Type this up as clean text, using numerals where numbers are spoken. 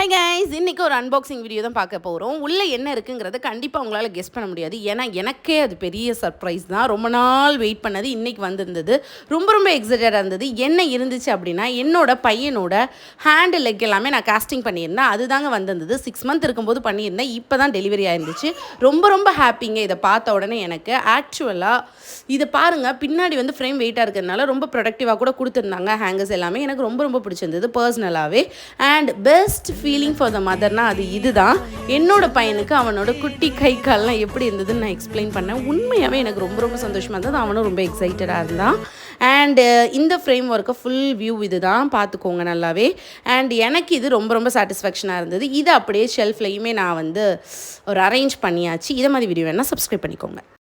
Hey guys, இன்றைக்கி ஒரு unboxing video தான் பார்க்க போகிறோம். உள்ளே என்ன இருக்குங்கிறத கண்டிப்பாக உங்களால் கெஸ் பண்ண முடியாது. ஏன்னா எனக்கே அது பெரிய சர்ப்ரைஸ் தான். ரொம்ப நாள் வெயிட் பண்ணது இன்றைக்கி வந்திருந்தது. ரொம்ப எக்ஸைட்டடாக இருந்தது. என்ன இருந்துச்சு அப்படின்னா, என்னோட பையனோட ஹேண்டு லெக் எல்லாமே நான் காஸ்டிங் பண்ணியிருந்தேன். அதுதாங்க வந்திருந்தது. 6 மந்த் இருக்கும்போது பண்ணியிருந்தேன். இப்போ தான் டெலிவரி ஆயிருந்துச்சு. ரொம்ப ஹாப்பிங்க இதை பார்த்த உடனே எனக்கு. ஆக்சுவலாக இதை பாருங்கள், பின்னாடி வந்து ஃப்ரேம் வெயிட்டாக இருக்கிறதுனால ரொம்ப ப்ரொடக்டிவாக கூட கொடுத்துருந்தாங்க. ஹேங்கர்ஸ் எல்லாமே எனக்கு ரொம்ப பிடிச்சிருந்தது பர்சனலாகவே. And best feeling for the மதர்னால் அது இதுதான். என்னோட பையனுக்கு அவனோட குட்டி கை கால்லாம் எப்படி இருந்ததுன்னு நான் எக்ஸ்பிளைன் பண்ணேன். உண்மையாகவே எனக்கு ரொம்ப சந்தோஷமாக இருந்தது. அவனும் ரொம்ப எக்ஸைட்டடாக இருந்தான். அண்டு இந்த ஃப்ரேம் ஒர்க்கை ஃபுல் வியூ இது தான், பார்த்துக்கோங்க நல்லாவே. அண்ட் எனக்கு இது ரொம்ப சாட்டிஸ்ஃபேக்ஷனாக இருந்தது. இது அப்படியே ஷெல்ஃப்லையுமே நான் வந்து ஒரு அரேஞ்ச் பண்ணியாச்சு. இதை மாதிரி வீடியோ வேணால் சப்ஸ்கிரைப் பண்ணிக்கோங்க.